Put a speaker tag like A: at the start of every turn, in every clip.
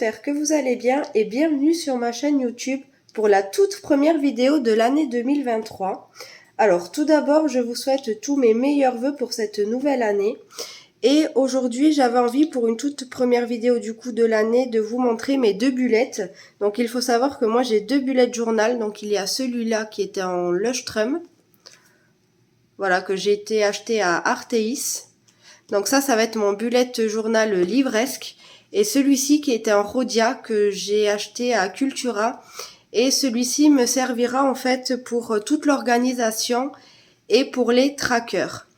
A: j'espère que vous allez bien et bienvenue sur ma chaîne YouTube pour la toute première vidéo de l'année 2023. Alors tout d'abord, je vous souhaite tous mes meilleurs vœux pour cette nouvelle année. Et aujourd'hui, j'avais envie pour une toute première vidéo du coup de l'année de vous montrer mes deux bullets. Donc il faut savoir que moi j'ai deux bullets journal. Donc il y a celui-là qui était en Leuchtturm. Voilà, que j'ai été acheté à Arteis. Donc ça va être mon bullet journal livresque. Et celui-ci qui était en Rhodia que j'ai acheté à Cultura. Et celui-ci me servira en fait pour toute l'organisation et pour les trackers.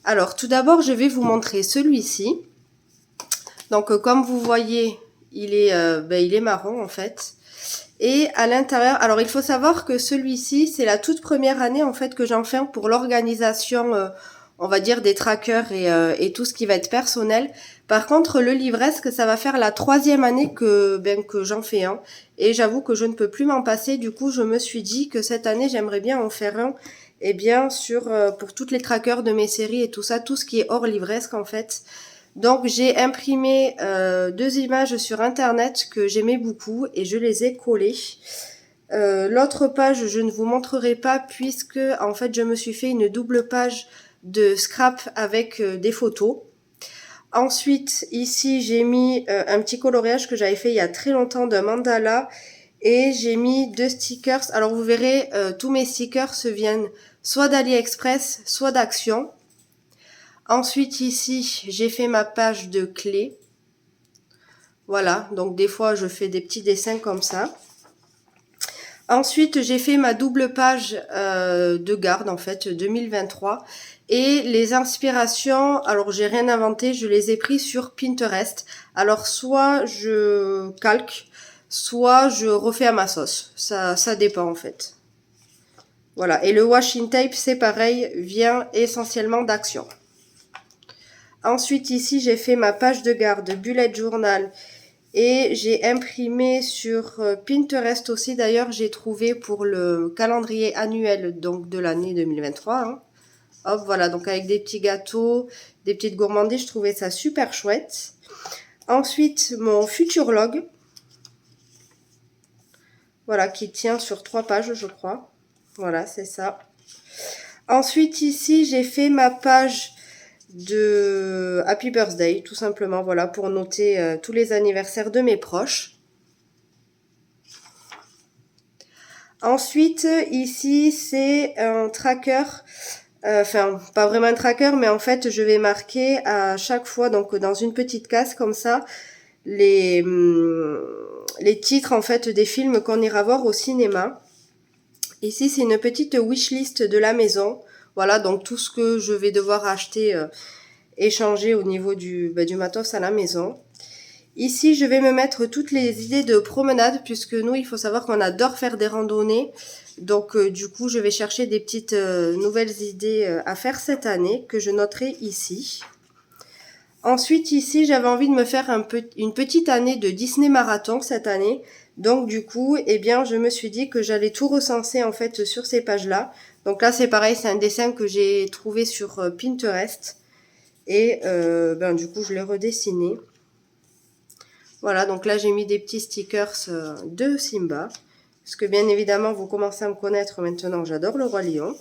A: Alors tout d'abord je vais vous montrer celui-ci. Donc comme vous voyez il est marron en fait. Et à l'intérieur, alors il faut savoir que celui-ci c'est la toute première année en fait que j'en fais pour l'organisation on va dire des trackers et tout ce qui va être personnel. Par contre, le livresque, ça va faire la 3e année que j'en fais un. Et j'avoue que je ne peux plus m'en passer. Du coup, je me suis dit que cette année, j'aimerais bien en faire un. Et bien sûr, pour toutes les trackers de mes séries et tout ça, tout ce qui est hors livresque en fait. Donc, j'ai imprimé 2 images sur Internet que j'aimais beaucoup et je les ai collées. L'autre page, je ne vous montrerai pas puisque en fait, je me suis fait une double page de scrap avec des photos. Ensuite, ici, j'ai mis un petit coloriage que j'avais fait il y a très longtemps d'un mandala. Et j'ai mis 2 stickers. Alors, vous verrez, tous mes stickers viennent soit d'AliExpress, soit d'Action. Ensuite, ici, j'ai fait ma page de clés. Voilà, donc des fois, je fais des petits dessins comme ça. Ensuite, j'ai fait ma double page de garde, en fait, 2023. Et les inspirations, alors j'ai rien inventé, je les ai pris sur Pinterest. Alors, soit je calque, soit je refais à ma sauce. Ça dépend, en fait. Voilà, et le washing tape, c'est pareil, vient essentiellement d'Action. Ensuite, ici, j'ai fait ma page de garde, bullet journal. Et j'ai imprimé sur Pinterest aussi, d'ailleurs, j'ai trouvé pour le calendrier annuel donc de l'année 2023. Hein. Hop, voilà, donc avec des petits gâteaux, des petites gourmandises, je trouvais ça super chouette. Ensuite, mon Futurlog. Voilà, qui tient sur 3 pages, je crois. Voilà, c'est ça. Ensuite, ici, j'ai fait ma page de Happy Birthday, tout simplement, voilà, pour noter tous les anniversaires de mes proches. Ensuite, ici, c'est un tracker, enfin, pas vraiment un tracker, mais en fait, je vais marquer à chaque fois, donc dans une petite case comme ça, les titres, en fait, des films qu'on ira voir au cinéma. Ici, c'est une petite wishlist de la maison. Voilà, donc tout ce que je vais devoir acheter, échanger au niveau du matos à la maison. Ici, je vais me mettre toutes les idées de promenade, puisque nous, il faut savoir qu'on adore faire des randonnées. Donc, du coup, je vais chercher des petites nouvelles idées à faire cette année, que je noterai ici. Ensuite, ici, j'avais envie de me faire une petite année de Disney Marathon cette année. Donc, du coup, eh bien, je me suis dit que j'allais tout recenser, en fait, sur ces pages-là. Donc là, c'est pareil, c'est un dessin que j'ai trouvé sur Pinterest. Et, du coup, je l'ai redessiné. Voilà, donc là j'ai mis des petits stickers de Simba. Parce que bien évidemment, vous commencez à me connaître maintenant, j'adore le Roi Lion.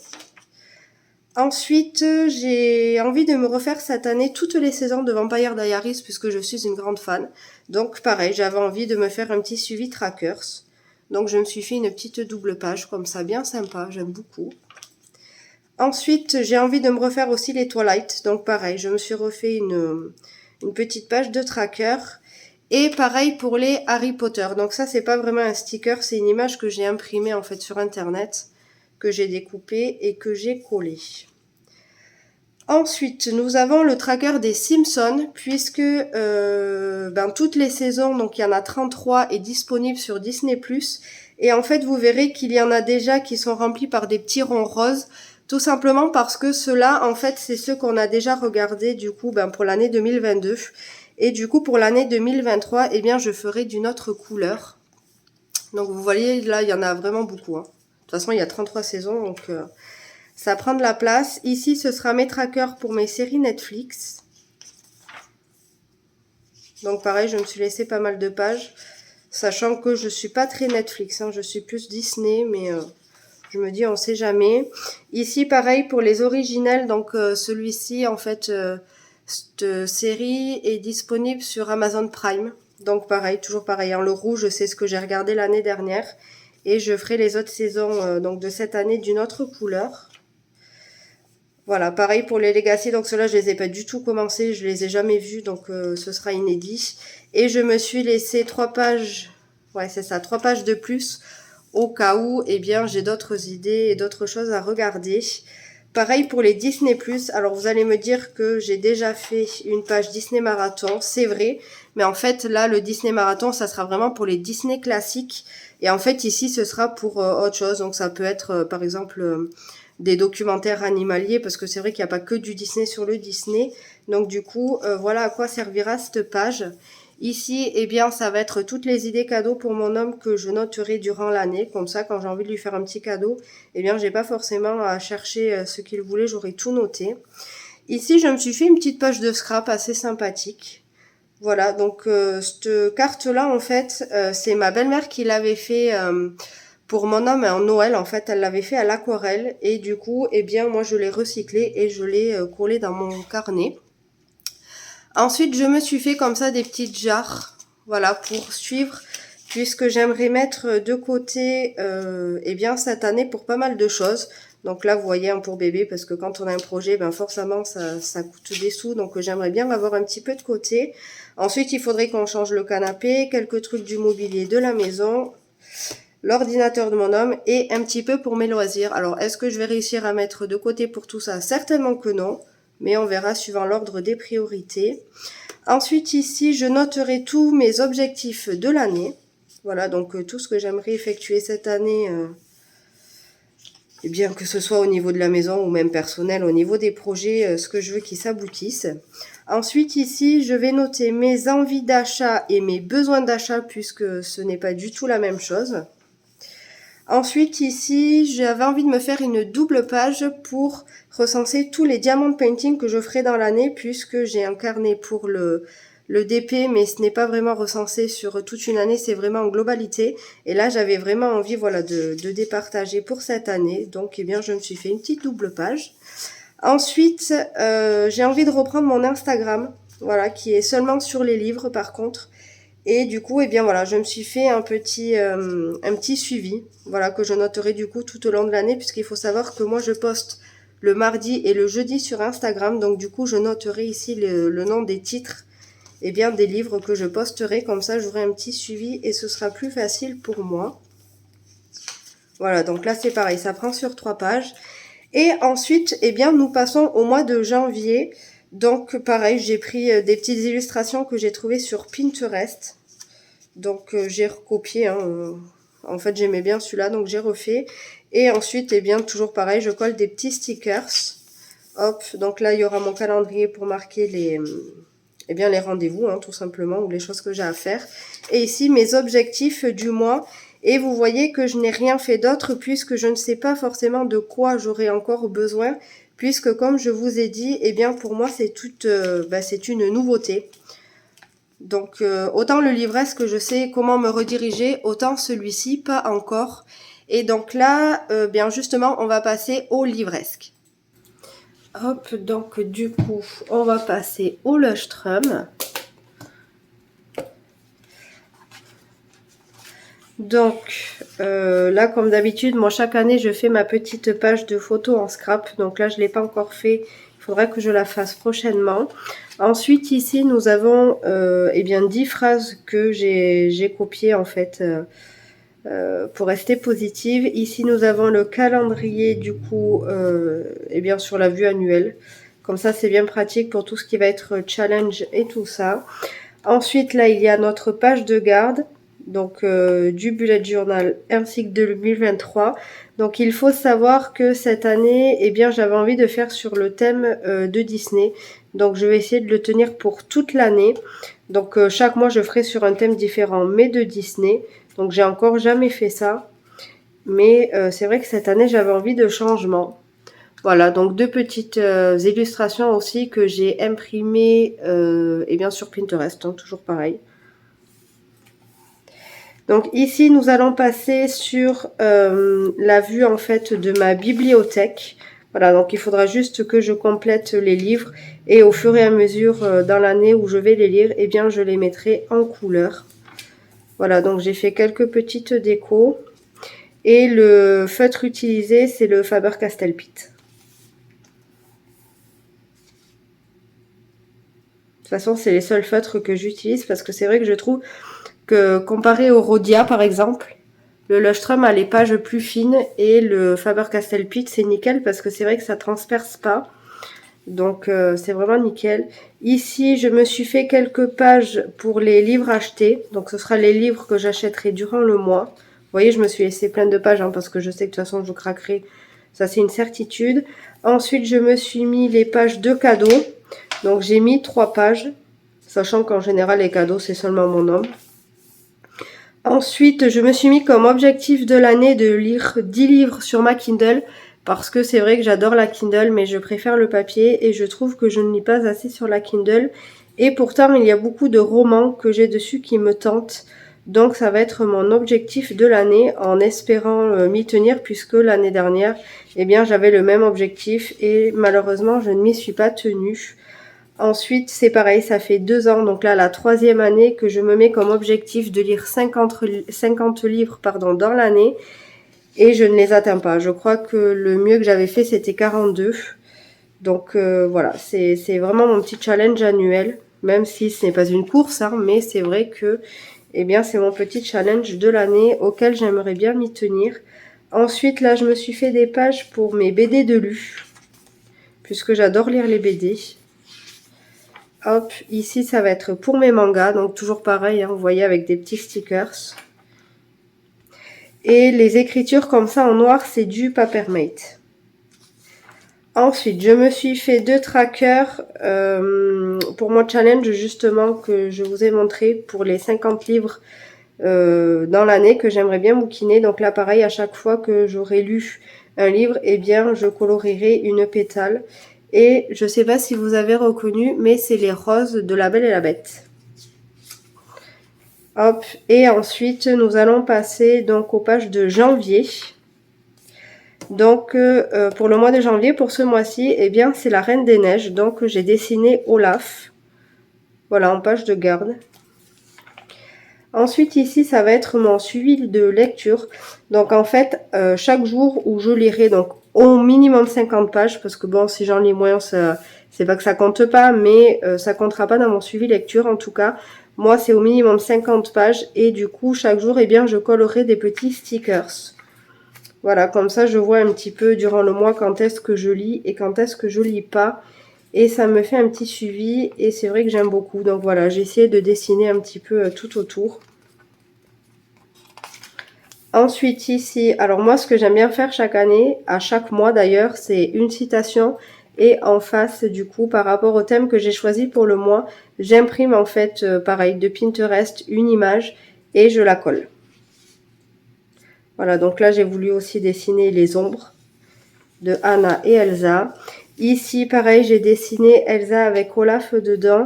A: Ensuite, j'ai envie de me refaire cette année toutes les saisons de Vampire Diaries, puisque je suis une grande fan. Donc pareil, j'avais envie de me faire un petit suivi trackers. Donc je me suis fait une petite double page, comme ça, bien sympa, j'aime beaucoup. Ensuite, j'ai envie de me refaire aussi les Twilight. Donc pareil, je me suis refait une petite page de tracker. Et pareil pour les Harry Potter. Donc ça, c'est pas vraiment un sticker, c'est une image que j'ai imprimée en fait sur Internet, que j'ai découpée et que j'ai collée. Ensuite, nous avons le tracker des Simpsons, puisque toutes les saisons, donc il y en a 33, est disponible sur Disney+. Et en fait, vous verrez qu'il y en a déjà qui sont remplis par des petits ronds roses, tout simplement parce que ceux-là, en fait, c'est ceux qu'on a déjà regardés du coup pour l'année 2022. Et du coup, pour l'année 2023, eh bien, je ferai d'une autre couleur. Donc, vous voyez, là, il y en a vraiment beaucoup. Hein. De toute façon, il y a 33 saisons, donc ça prend de la place. Ici, ce sera mes trackers pour mes séries Netflix. Donc, pareil, je me suis laissé pas mal de pages. Sachant que je suis pas très Netflix, hein, je suis plus Disney, mais je me dis on sait jamais. Ici pareil pour les originels, donc celui-ci en fait, cette série est disponible sur Amazon Prime. Donc pareil, toujours pareil, hein, le rouge c'est ce que j'ai regardé l'année dernière. Et je ferai les autres saisons donc de cette année d'une autre couleur. Voilà, pareil pour les Legacy, donc ceux-là je les ai pas du tout commencés, je les ai jamais vus, donc ce sera inédit. Et je me suis laissé 3 pages, ouais c'est ça, 3 pages de plus, au cas où, eh bien j'ai d'autres idées et d'autres choses à regarder. Pareil pour les Disney+, alors vous allez me dire que j'ai déjà fait une page Disney Marathon, c'est vrai, mais en fait là le Disney Marathon ça sera vraiment pour les Disney classiques, et en fait ici ce sera pour autre chose, donc ça peut être par exemple des documentaires animaliers, parce que c'est vrai qu'il n'y a pas que du Disney sur le Disney. Donc du coup, voilà à quoi servira cette page. Ici, eh bien, ça va être toutes les idées cadeaux pour mon homme que je noterai durant l'année. Comme ça, quand j'ai envie de lui faire un petit cadeau, eh bien, j'ai pas forcément à chercher ce qu'il voulait, j'aurai tout noté. Ici, je me suis fait une petite page de scrap assez sympathique. Voilà, donc cette carte-là, en fait, c'est ma belle-mère qui l'avait fait pour mon homme en Noël. En fait, elle l'avait fait à l'aquarelle. Et du coup, eh bien, moi, je l'ai recyclé et je l'ai collé dans mon carnet. Ensuite, je me suis fait comme ça des petites jarres, voilà, pour suivre, puisque j'aimerais mettre de côté, eh bien, cette année pour pas mal de choses. Donc là, vous voyez, un pour bébé, parce que quand on a un projet, ben forcément, ça coûte des sous. Donc j'aimerais bien avoir un petit peu de côté. Ensuite, il faudrait qu'on change le canapé, quelques trucs du mobilier de la maison, l'ordinateur de mon homme et un petit peu pour mes loisirs. Alors, est-ce que je vais réussir à mettre de côté pour tout ça? Certainement que non, mais on verra suivant l'ordre des priorités. Ensuite, ici, je noterai tous mes objectifs de l'année. Voilà, donc tout ce que j'aimerais effectuer cette année, et bien que ce soit au niveau de la maison ou même personnel, au niveau des projets, ce que je veux qu'ils s'aboutissent. Ensuite, ici, je vais noter mes envies d'achat et mes besoins d'achat, puisque ce n'est pas du tout la même chose. Ensuite, ici, j'avais envie de me faire une double page pour recenser tous les diamants painting que je ferai dans l'année, puisque j'ai un carnet pour le DP, mais ce n'est pas vraiment recensé sur toute une année, c'est vraiment en globalité. Et là, j'avais vraiment envie, voilà, de départager pour cette année. Donc, eh bien, je me suis fait une petite double page. Ensuite, j'ai envie de reprendre mon Instagram, voilà, qui est seulement sur les livres, par contre. Et du coup, eh bien voilà, je me suis fait un petit suivi, voilà, que je noterai du coup tout au long de l'année, puisqu'il faut savoir que moi je poste le mardi et le jeudi sur Instagram, donc du coup je noterai ici le nom des titres, eh bien des livres que je posterai, comme ça j'aurai un petit suivi et ce sera plus facile pour moi. Voilà, donc là c'est pareil, ça prend sur 3 pages. Et ensuite, eh bien nous passons au mois de janvier. Donc pareil, j'ai pris des petites illustrations que j'ai trouvées sur Pinterest. Donc j'ai recopié, hein, en fait j'aimais bien celui-là, donc j'ai refait. Et ensuite, eh bien toujours pareil, je colle des petits stickers. Hop, donc là il y aura mon calendrier pour marquer eh bien, les rendez-vous, hein, tout simplement, ou les choses que j'ai à faire. Et ici mes objectifs du mois. Et vous voyez que je n'ai rien fait d'autre puisque je ne sais pas forcément de quoi j'aurai encore besoin. Puisque comme je vous ai dit, eh bien pour moi c'est c'est une nouveauté. Donc autant le livresque je sais comment me rediriger, autant celui-ci pas encore. Et donc là, bien justement, on va passer au livresque. Hop, donc du coup, on va passer au lustrum. Donc là, comme d'habitude, moi chaque année je fais ma petite page de photos en scrap. Donc là, je ne l'ai pas encore fait. Il faudrait que je la fasse prochainement. Ensuite, ici, nous avons eh bien 10 phrases que j'ai copiées en fait pour rester positive. Ici, nous avons le calendrier du coup eh bien sur la vue annuelle. Comme ça, c'est bien pratique pour tout ce qui va être challenge et tout ça. Ensuite, là, il y a notre page de garde. Donc du bullet journal ainsi que de 2023. Donc il faut savoir que cette année, eh bien j'avais envie de faire sur le thème de Disney. Donc je vais essayer de le tenir pour toute l'année. Donc chaque mois je ferai sur un thème différent mais de Disney. Donc j'ai encore jamais fait ça. Mais c'est vrai que cette année j'avais envie de changement. Voilà, donc 2 petites illustrations aussi que j'ai imprimées eh bien sur Pinterest, hein, toujours pareil. Donc ici, nous allons passer sur la vue en fait de ma bibliothèque. Voilà, donc il faudra juste que je complète les livres et au fur et à mesure dans l'année où je vais les lire, eh bien je les mettrai en couleur. Voilà, donc j'ai fait quelques petites décos et le feutre utilisé, c'est le Faber-Castell Pitt. De toute façon, c'est les seuls feutres que j'utilise parce que c'est vrai que je trouve que comparé au Rhodia par exemple, le Leuchtturm a les pages plus fines et le Faber-Castell Pitt c'est nickel parce que c'est vrai que ça transperce pas. Donc c'est vraiment nickel. Ici je me suis fait quelques pages pour les livres achetés. Donc ce sera les livres que j'achèterai durant le mois. Vous voyez, je me suis laissé plein de pages parce que je sais que de toute façon je craquerai. Ça c'est une certitude. Ensuite je me suis mis les pages de cadeaux. Donc j'ai mis 3 pages. Sachant qu'en général les cadeaux c'est seulement mon nom. Ensuite, je me suis mis comme objectif de l'année de lire 10 livres sur ma Kindle parce que c'est vrai que j'adore la Kindle mais je préfère le papier et je trouve que je ne lis pas assez sur la Kindle et pourtant il y a beaucoup de romans que j'ai dessus qui me tentent. Donc ça va être mon objectif de l'année en espérant m'y tenir puisque l'année dernière, eh bien j'avais le même objectif et malheureusement je ne m'y suis pas tenue. Ensuite, c'est pareil, ça fait 2 ans, donc là, la 3e année que je me mets comme objectif de lire 50 livres dans l'année et je ne les atteins pas. Je crois que le mieux que j'avais fait, c'était 42. Donc voilà, c'est vraiment mon petit challenge annuel, même si ce n'est pas une course, hein, mais c'est vrai que eh bien, c'est mon petit challenge de l'année auquel j'aimerais bien m'y tenir. Ensuite, là, je me suis fait des pages pour mes BD de lu, puisque j'adore lire les BD. Hop, ici ça va être pour mes mangas, donc toujours pareil, hein, vous voyez avec des petits stickers. Et les écritures comme ça en noir, c'est du Papermate. Ensuite, je me suis fait 2 trackers pour mon challenge justement que je vous ai montré pour les 50 livres dans l'année que j'aimerais bien bouquiner. Donc là pareil, à chaque fois que j'aurai lu un livre, eh bien je colorierai une pétale. Et je ne sais pas si vous avez reconnu, mais c'est les roses de La Belle et la Bête. Hop, et ensuite nous allons passer donc aux pages de janvier. Donc pour le mois de janvier, pour ce mois-ci, eh bien c'est la Reine des Neiges. Donc j'ai dessiné Olaf. Voilà, en page de garde. Ensuite ici, ça va être mon suivi de lecture. Donc en fait, chaque jour où je lirai donc au minimum 50 pages, parce que bon, si j'en lis moins, c'est pas que ça compte pas, mais ça comptera pas dans mon suivi lecture en tout cas. Moi, c'est au minimum 50 pages et du coup, chaque jour, eh bien, je collerai des petits stickers. Voilà, comme ça, je vois un petit peu durant le mois quand est-ce que je lis et quand est-ce que je lis pas. Et ça me fait un petit suivi et c'est vrai que j'aime beaucoup. Donc voilà, j'ai essayé de dessiner un petit peu tout autour. Ensuite ici, alors moi ce que j'aime bien faire chaque année, à chaque mois d'ailleurs, c'est une citation. Et en face du coup, par rapport au thème que j'ai choisi pour le mois, j'imprime en fait, pareil, de Pinterest, une image et je la colle. Voilà, donc là j'ai voulu aussi dessiner les ombres de Anna et Elsa. Ici, pareil, j'ai dessiné Elsa avec Olaf dedans.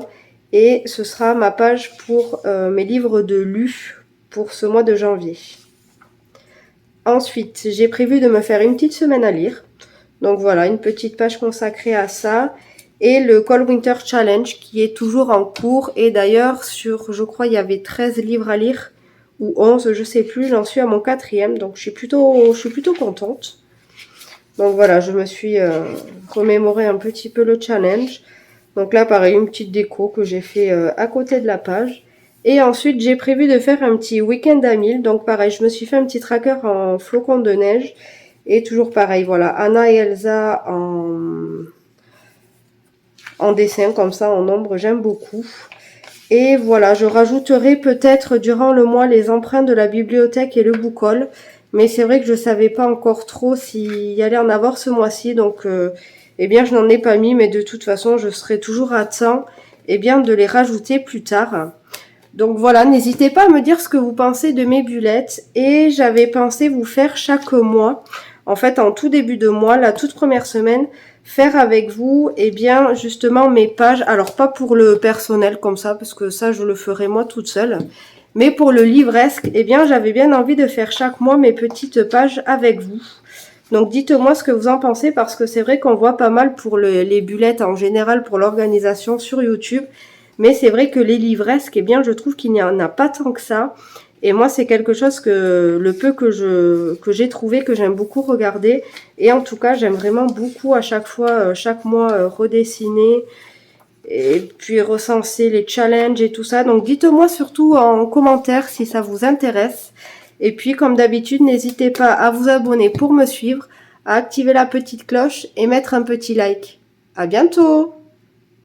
A: Et ce sera ma page pour mes livres de lu pour ce mois de janvier. Ensuite, j'ai prévu de me faire une petite semaine à lire. Donc voilà, une petite page consacrée à ça. Et le Cold Winter Challenge qui est toujours en cours. Et d'ailleurs, je crois, il y avait 13 livres à lire. Ou 11, je sais plus. J'en suis à mon 4e. Donc je suis plutôt contente. Donc voilà, je me suis remémoré un petit peu le challenge. Donc là, pareil, une petite déco que j'ai fait à côté de la page. Et ensuite, j'ai prévu de faire un petit week-end à 1000. Donc pareil, je me suis fait un petit tracker en flocons de neige. Et toujours pareil, voilà, Anna et Elsa en dessin, comme ça, en ombre, j'aime beaucoup. Et voilà, je rajouterai peut-être durant le mois les empreintes de la bibliothèque et le book-haul. Mais c'est vrai que je ne savais pas encore trop s'il y allait en avoir ce mois-ci. Donc, eh bien, je n'en ai pas mis. Mais de toute façon, je serai toujours à temps de les rajouter plus tard. Donc voilà, n'hésitez pas à me dire ce que vous pensez de mes bullettes. Et j'avais pensé vous faire chaque mois, en fait, en tout début de mois, la toute première semaine, faire avec vous, justement, mes pages. Alors, pas pour le personnel comme ça, parce que ça, je le ferai moi toute seule. Mais pour le livresque, eh bien, j'avais bien envie de faire chaque mois mes petites pages avec vous. Donc dites-moi ce que vous en pensez parce que c'est vrai qu'on voit pas mal pour les bullettes en général pour l'organisation sur YouTube. Mais c'est vrai que les livresques, eh bien, je trouve qu'il n'y en a pas tant que ça. Et moi, c'est quelque chose que le peu que j'ai trouvé, que j'aime beaucoup regarder. Et en tout cas, j'aime vraiment beaucoup à chaque fois, chaque mois, redessiner et puis recenser les challenges et tout ça. Donc dites-moi surtout en commentaire si ça vous intéresse. Et puis comme d'habitude, n'hésitez pas à vous abonner pour me suivre, à activer la petite cloche et mettre un petit like. À bientôt!